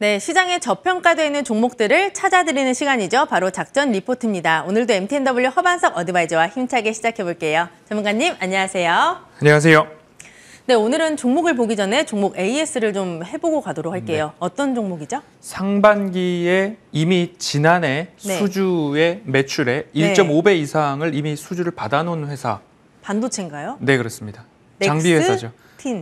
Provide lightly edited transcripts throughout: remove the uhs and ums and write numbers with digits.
네, 시장에 저평가되어 있는 종목들을 찾아드리는 시간이죠. 바로 작전 리포트입니다. 오늘도 MTNW 허반석 어드바이저와 힘차게 시작해볼게요. 전문가님, 안녕하세요. 안녕하세요. 네, 오늘은 종목을 보기 전에 종목 AS를 좀 해보고 가도록 할게요. 네. 어떤 종목이죠? 상반기에 이미 지난해 수주의 매출의 1.5배 이상을 이미 수주를 받아놓은 회사. 반도체인가요? 네, 그렇습니다. 장비 회사죠.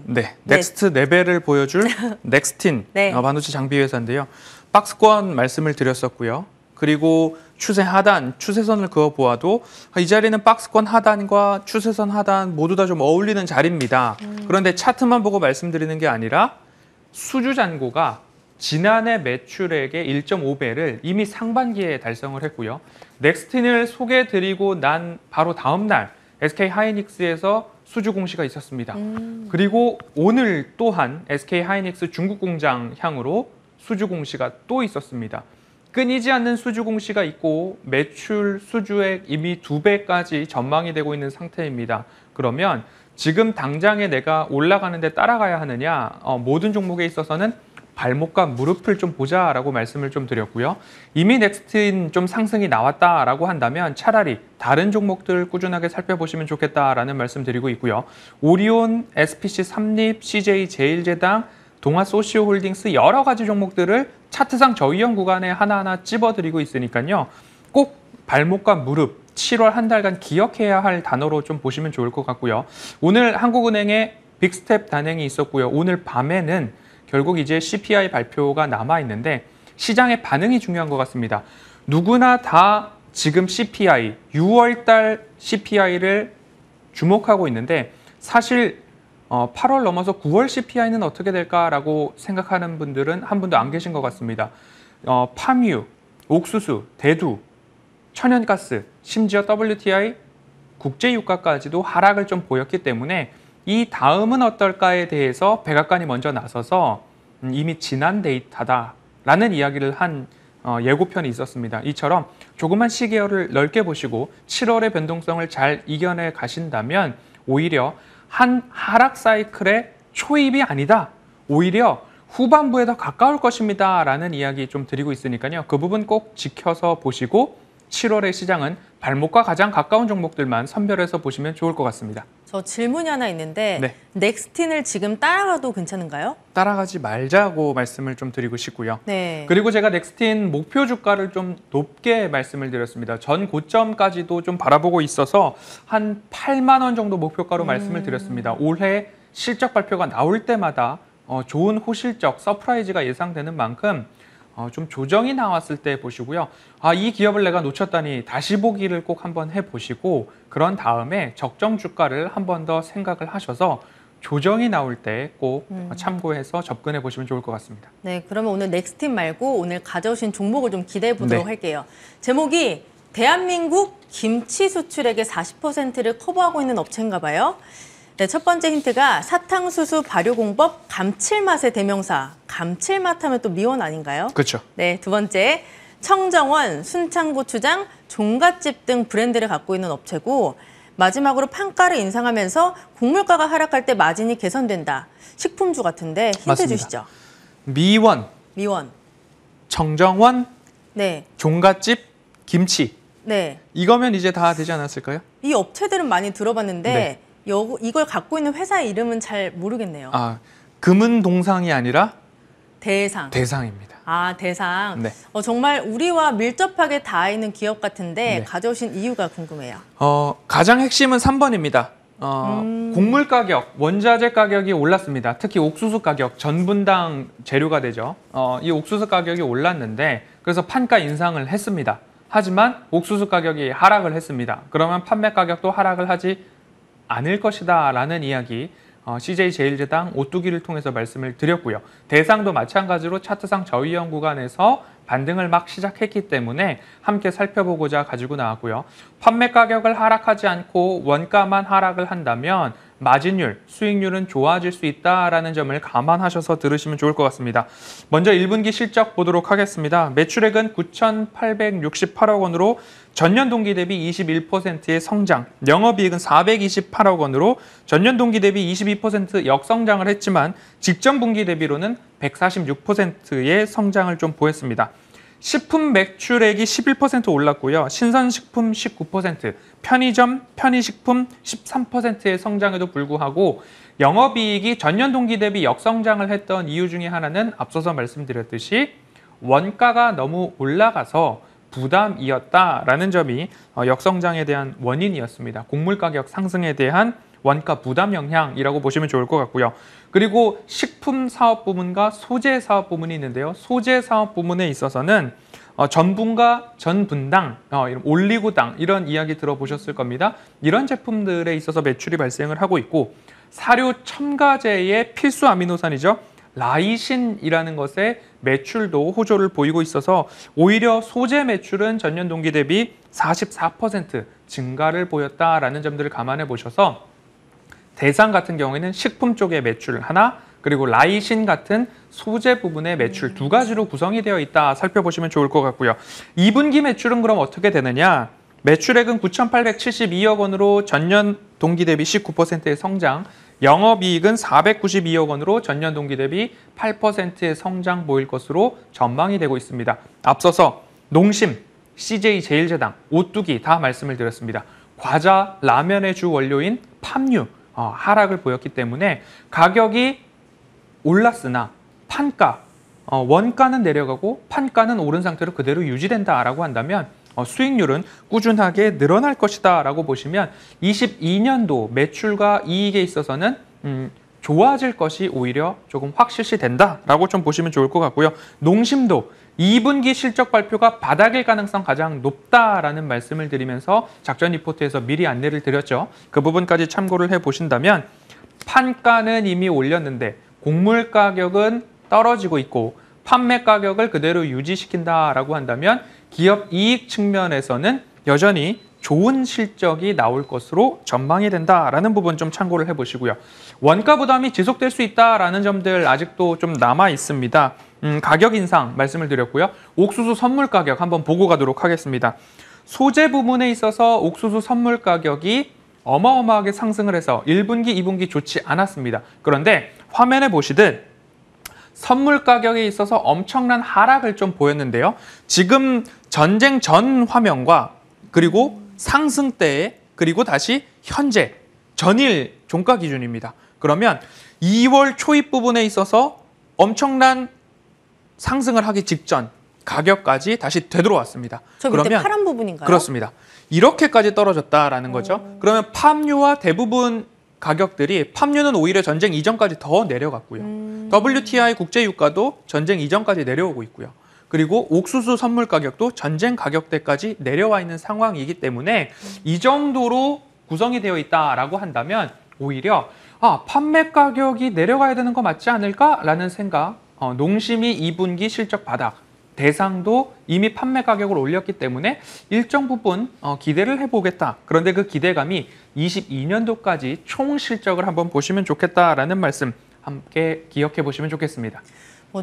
네, 넥스트 레벨을 보여줄 넥스틴 반도체 장비 회사인데요. 박스권 말씀을 드렸었고요. 그리고 추세 하단, 추세선을 그어보아도 이 자리는 박스권 하단과 추세선 하단 모두 다 좀 어울리는 자리입니다. 그런데 차트만 보고 말씀드리는 게 아니라 수주 잔고가 지난해 매출액의 1.5배를 이미 상반기에 달성을 했고요. 넥스틴을 소개해드리고 난 바로 다음 날 SK하이닉스에서 수주 공시가 있었습니다. 그리고 오늘 또한 SK하이닉스 중국 공장 향으로 수주 공시가 또 있었습니다. 끊이지 않는 수주 공시가 있고 매출 수주액 이미 2배까지 전망이 되고 있는 상태입니다. 그러면 지금 당장에 내가 올라가는데 따라가야 하느냐? 모든 종목에 있어서는 발목과 무릎을 좀 보자라고 말씀을 좀 드렸고요. 이미 넥스틴 좀 상승이 나왔다라고 한다면 차라리 다른 종목들 꾸준하게 살펴보시면 좋겠다라는 말씀 드리고 있고요. 오리온, SPC 삼립, CJ 제일제당, 동아소시오홀딩스 여러 가지 종목들을 차트상 저위험 구간에 하나하나 찝어드리고 있으니까요. 꼭 발목과 무릎, 7월 한 달간 기억해야 할 단어로 좀 보시면 좋을 것 같고요. 오늘 한국은행의 빅스텝 단행이 있었고요. 오늘 밤에는 결국 이제 CPI 발표가 남아있는데 시장의 반응이 중요한 것 같습니다. 누구나 다 지금 CPI, 6월 달 CPI를 주목하고 있는데 사실 8월 넘어서 9월 CPI는 어떻게 될까라고 생각하는 분들은 한 분도 안 계신 것 같습니다. 파뮤, 옥수수, 대두, 천연가스, 심지어 WTI, 국제유가까지도 하락을 좀 보였기 때문에 이 다음은 어떨까에 대해서 백악관이 먼저 나서서 이미 지난 데이터다라는 이야기를 한 예고편이 있었습니다. 이처럼 조그만 시계열을 넓게 보시고 7월의 변동성을 잘 이겨내 가신다면 오히려 한 하락 사이클의 초입이 아니다. 오히려 후반부에 더 가까울 것입니다. 라는 이야기 좀 드리고 있으니까요. 그 부분 꼭 지켜서 보시고 7월의 시장은 발목과 가장 가까운 종목들만 선별해서 보시면 좋을 것 같습니다. 저 질문이 하나 있는데 넥스틴을 지금 따라가도 괜찮은가요? 따라가지 말자고 말씀을 좀 드리고 싶고요. 네. 그리고 제가 넥스틴 목표 주가를 좀 높게 말씀을 드렸습니다. 전 고점까지도 좀 바라보고 있어서 한 8만 원 정도 목표가로 말씀을 드렸습니다. 올해 실적 발표가 나올 때마다 좋은 호실적, 서프라이즈가 예상되는 만큼 좀 조정이 나왔을 때 보시고요. 이 기업을 내가 놓쳤다니 다시 보기를 꼭 한번 해보시고 그런 다음에 적정 주가를 한 번 더 생각을 하셔서 조정이 나올 때 꼭 참고해서 접근해 보시면 좋을 것 같습니다. 네, 그러면 오늘 넥스틴 말고 오늘 가져오신 종목을 좀 기대해 보도록 할게요. 제목이 대한민국 김치 수출액의 40%를 커버하고 있는 업체인가 봐요. 네, 첫 번째 힌트가 사탕수수 발효공법 감칠맛의 대명사. 감칠맛 하면 또 미원 아닌가요? 그렇죠. 네, 두 번째 청정원, 순창고추장, 종갓집 등 브랜드를 갖고 있는 업체고 마지막으로 판가를 인상하면서 곡물가가 하락할 때 마진이 개선된다. 식품주 같은데 힌트 맞습니다. 주시죠. 미원, 청정원, 종갓집, 김치. 네. 이거면 이제 다 되지 않았을까요? 이 업체들은 많이 들어봤는데 이걸 갖고 있는 회사의 이름은 잘 모르겠네요. 금은 동상이 아니라 대상입니다. 대상. 네. 정말 우리와 밀접하게 닿아 있는 기업 같은데 가져오신 이유가 궁금해요. 가장 핵심은 3번입니다. 곡물 가격, 원자재 가격이 올랐습니다. 특히 옥수수 가격, 전분당 재료가 되죠. 이 옥수수 가격이 올랐는데 그래서 판가 인상을 했습니다. 하지만 옥수수 가격이 하락을 했습니다. 그러면 판매 가격도 하락을 하지 않을 것이다 라는 이야기 CJ 제일제당 오뚜기를 통해서 말씀을 드렸고요. 대상도 마찬가지로 차트상 저위험 구간에서 반등을 막 시작했기 때문에 함께 살펴보고자 가지고 나왔고요. 판매 가격을 하락하지 않고 원가만 하락을 한다면 마진율, 수익률은 좋아질 수 있다라는 점을 감안하셔서 들으시면 좋을 것 같습니다. 먼저 1분기 실적 보도록 하겠습니다. 매출액은 9,868억 원으로 전년 동기 대비 21%의 성장, 영업이익은 428억 원으로 전년 동기 대비 22% 역성장을 했지만 직전 분기 대비로는 146%의 성장을 좀 보였습니다. 식품 매출액이 11% 올랐고요. 신선식품 19%, 편의점, 편의식품 13%의 성장에도 불구하고 영업이익이 전년 동기 대비 역성장을 했던 이유 중에 하나는 앞서서 말씀드렸듯이 원가가 너무 올라가서 부담이었다라는 점이 역성장에 대한 원인이었습니다. 곡물 가격 상승에 대한 원가 부담 영향이라고 보시면 좋을 것 같고요. 그리고 식품 사업 부문과 소재 사업 부문이 있는데요. 소재 사업 부문에 있어서는 전분과 전분당, 올리고당 이런 이야기 들어보셨을 겁니다. 이런 제품들에 있어서 매출이 발생을 하고 있고 사료 첨가제의 필수 아미노산이죠. 라이신이라는 것에 매출도 호조를 보이고 있어서 오히려 소재 매출은 전년 동기 대비 44% 증가를 보였다라는 점들을 감안해 보셔서 대상 같은 경우에는 식품 쪽의 매출 하나, 그리고 라이신 같은 소재 부분의 매출 두 가지로 구성이 되어 있다 살펴보시면 좋을 것 같고요. 2분기 매출은 그럼 어떻게 되느냐? 매출액은 9,872억 원으로 전년 동기 대비 19%의 성장, 영업이익은 492억 원으로 전년 동기 대비 8%의 성장 보일 것으로 전망이 되고 있습니다. 앞서서 농심, CJ제일제당, 오뚜기 다 말씀을 드렸습니다. 과자, 라면의 주 원료인 팜유, 하락을 보였기 때문에 가격이 올랐으나 판가, 원가는 내려가고 판가는 오른 상태로 그대로 유지된다라고 한다면 수익률은 꾸준하게 늘어날 것이다 라고 보시면 22년도 매출과 이익에 있어서는 좋아질 것이 오히려 조금 확실시 된다라고 좀 보시면 좋을 것 같고요. 농심도 2분기 실적 발표가 바닥일 가능성 가장 높다라는 말씀을 드리면서 작전 리포트에서 미리 안내를 드렸죠. 그 부분까지 참고를 해보신다면 판가는 이미 올렸는데 곡물 가격은 떨어지고 있고 판매 가격을 그대로 유지시킨다라고 한다면 기업 이익 측면에서는 여전히 좋은 실적이 나올 것으로 전망이 된다라는 부분 좀 참고를 해보시고요. 원가 부담이 지속될 수 있다라는 점들 아직도 좀 남아 있습니다. 가격 인상 말씀을 드렸고요. 옥수수 선물 가격 한번 보고 가도록 하겠습니다. 소재 부분에 있어서 옥수수 선물 가격이 어마어마하게 상승을 해서 1분기, 2분기 좋지 않았습니다. 그런데 화면에 보시듯 선물 가격에 있어서 엄청난 하락을 좀 보였는데요. 지금 전쟁 전 화면과 그리고 상승 때 그리고 다시 현재 전일 종가 기준입니다. 그러면 2월 초입 부분에 있어서 엄청난 상승을 하기 직전 가격까지 다시 되돌아왔습니다. 저 밑에 그러면 파란 부분인가요? 그렇습니다. 이렇게까지 떨어졌다라는 거죠. 그러면 팜유와 대부분 가격들이 팜유는 오히려 전쟁 이전까지 더 내려갔고요. WTI 국제유가도 전쟁 이전까지 내려오고 있고요. 그리고 옥수수 선물 가격도 전쟁 가격대까지 내려와 있는 상황이기 때문에 이 정도로 구성이 되어 있다라고 한다면 오히려 판매 가격이 내려가야 되는 거 맞지 않을까라는 생각, 농심이 2분기 실적 바닥, 대상도 이미 판매 가격을 올렸기 때문에 일정 부분 기대를 해보겠다. 그런데 그 기대감이 22년도까지 총 실적을 한번 보시면 좋겠다라는 말씀 함께 기억해 보시면 좋겠습니다.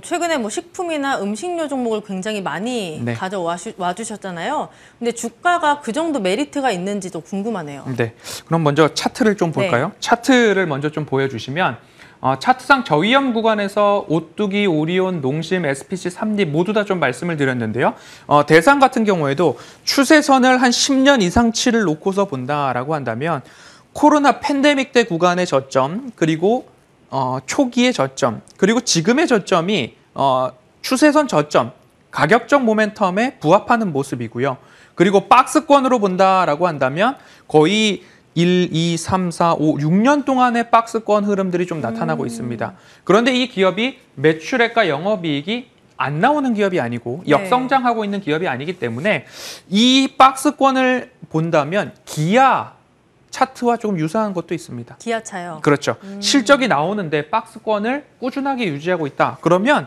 최근에 식품이나 음식료 종목을 굉장히 많이 가져와 주셨잖아요. 근데 주가가 그 정도 메리트가 있는지도 궁금하네요. 네, 그럼 먼저 차트를 좀 볼까요? 차트를 먼저 좀 보여주시면 차트상 저위험 구간에서 오뚜기, 오리온, 농심, SPC, 삼립 모두 다 좀 말씀을 드렸는데요. 대상 같은 경우에도 추세선을 한 10년 이상치를 놓고서 본다라고 한다면 코로나 팬데믹 때 구간의 저점, 그리고 초기의 저점, 그리고 지금의 저점이 추세선 저점, 가격적 모멘텀에 부합하는 모습이고요. 그리고 박스권으로 본다라고 한다면 거의 1, 2, 3, 4, 5, 6년 동안의 박스권 흐름들이 좀 나타나고 있습니다. 그런데 이 기업이 매출액과 영업이익이 안 나오는 기업이 아니고 역성장하고 있는 기업이 아니기 때문에 이 박스권을 본다면 기아 차트와 조금 유사한 것도 있습니다. 기아차요? 그렇죠. 실적이 나오는데 박스권을 꾸준하게 유지하고 있다. 그러면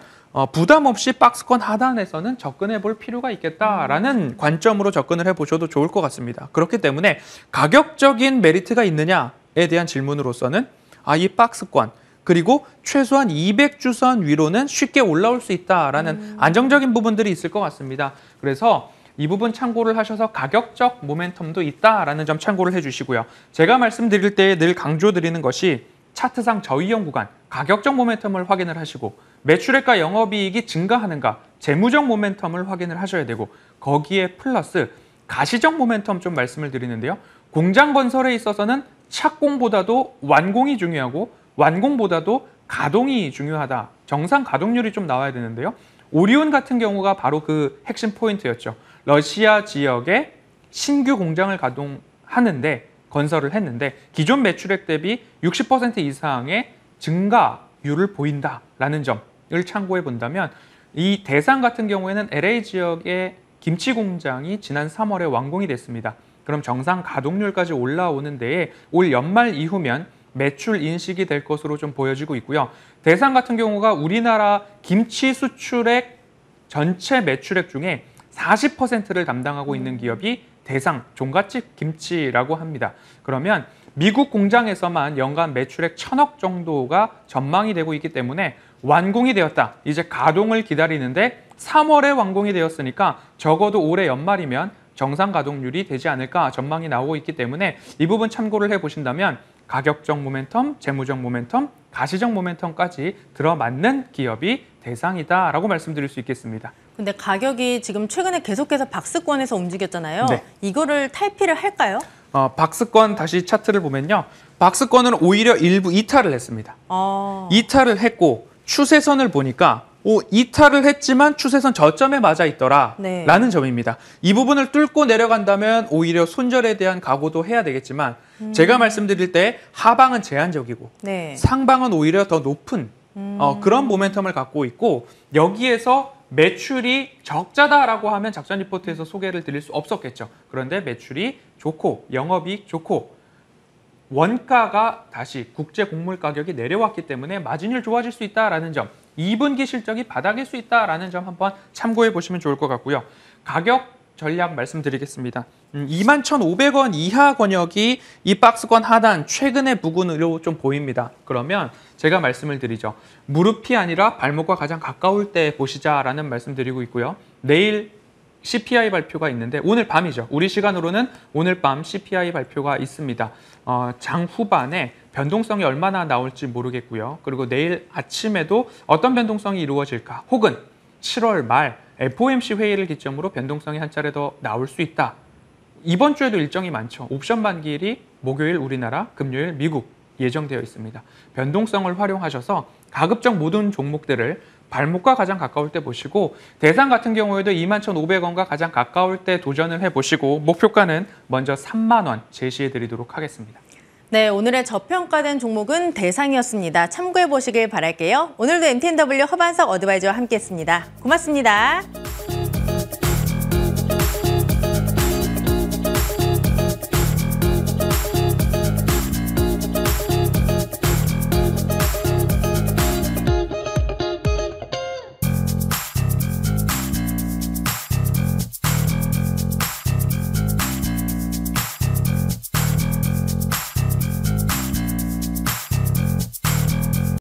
부담 없이 박스권 하단에서는 접근해 볼 필요가 있겠다라는 관점으로 접근을 해보셔도 좋을 것 같습니다. 그렇기 때문에 가격적인 메리트가 있느냐, 주에 대한 질문으로서는 이 박스권 그리고 최소한 200주선 위로는 쉽게 올라올 수 있다라는 안정적인 부분들이 있을 것 같습니다. 그래서 이 부분 참고를 하셔서 가격적 모멘텀도 있다라는 점 참고를 해주시고요. 제가 말씀드릴 때 늘 강조드리는 것이 차트상 저이형 구간, 가격적 모멘텀을 확인을 하시고 매출액과 영업이익이 증가하는가, 재무적 모멘텀을 확인을 하셔야 되고 거기에 플러스 가시적 모멘텀 좀 말씀을 드리는데요. 공장 건설에 있어서는 착공보다도 완공이 중요하고 완공보다도 가동이 중요하다. 정상 가동률이 좀 나와야 되는데요. 오리온 같은 경우가 바로 그 핵심 포인트였죠. 러시아 지역에 신규 공장을 가동하는데 건설을 했는데 기존 매출액 대비 60% 이상의 증가율을 보인다라는 점을 참고해 본다면 이 대상 같은 경우에는 LA 지역의 김치 공장이 지난 3월에 완공이 됐습니다. 그럼 정상 가동률까지 올라오는 데에 올 연말 이후면 매출 인식이 될 것으로 좀 보여지고 있고요. 대상 같은 경우가 우리나라 김치 수출액 전체 매출액 중에 40%를 담당하고 있는 기업이 대상 종갓집 김치라고 합니다. 그러면 미국 공장에서만 연간 매출액 1,000억 정도가 전망이 되고 있기 때문에 완공이 되었다. 이제 가동을 기다리는데 3월에 완공이 되었으니까 적어도 올해 연말이면 정상 가동률이 되지 않을까 전망이 나오고 있기 때문에 이 부분 참고를 해보신다면 가격적 모멘텀, 재무적 모멘텀, 가시적 모멘텀까지 들어맞는 기업이 대상이다라고 말씀드릴 수 있겠습니다. 근데 가격이 지금 최근에 계속해서 박스권에서 움직였잖아요. 네. 이거를 탈피를 할까요? 박스권 다시 차트를 보면요. 박스권은 오히려 일부 이탈을 했습니다. 이탈을 했고 추세선을 보니까 이탈을 했지만 추세선 저점에 맞아 있더라 라는 점입니다. 이 부분을 뚫고 내려간다면 오히려 손절에 대한 각오도 해야 되겠지만 제가 말씀드릴 때 하방은 제한적이고 상방은 오히려 더 높은 그런 모멘텀을 갖고 있고 여기에서 매출이 적자다라고 하면 작전 리포트에서 소개를 드릴 수 없었겠죠. 그런데 매출이 좋고 영업이익 좋고 원가가 다시 국제 곡물 가격이 내려왔기 때문에 마진율 좋아질 수 있다라는 점, 2분기 실적이 바닥일 수 있다라는 점 한번 참고해 보시면 좋을 것 같고요. 가격 전략 말씀드리겠습니다. 21,500원 이하 권역이 이 박스권 하단 최근의 부근으로 좀 보입니다. 그러면 제가 말씀을 드리죠. 무릎이 아니라 발목과 가장 가까울 때 보시자라는 말씀 드리고 있고요. 내일 CPI 발표가 있는데 오늘 밤이죠. 우리 시간으로는 오늘 밤 CPI 발표가 있습니다. 장 후반에 변동성이 얼마나 나올지 모르겠고요. 그리고 내일 아침에도 어떤 변동성이 이루어질까 혹은 7월 말 FOMC 회의를 기점으로 변동성이 한 차례 더 나올 수 있다. 이번 주에도 일정이 많죠. 옵션 만기일이 목요일 우리나라, 금요일 미국 예정되어 있습니다. 변동성을 활용하셔서 가급적 모든 종목들을 발목과 가장 가까울 때 보시고 대상 같은 경우에도 21,500원과 가장 가까울 때 도전을 해보시고 목표가는 먼저 3만 원 제시해 드리도록 하겠습니다. 네, 오늘의 저평가된 종목은 대상이었습니다. 참고해 보시길 바랄게요. 오늘도 MTNW 허반석 어드바이저와 함께했습니다. 고맙습니다.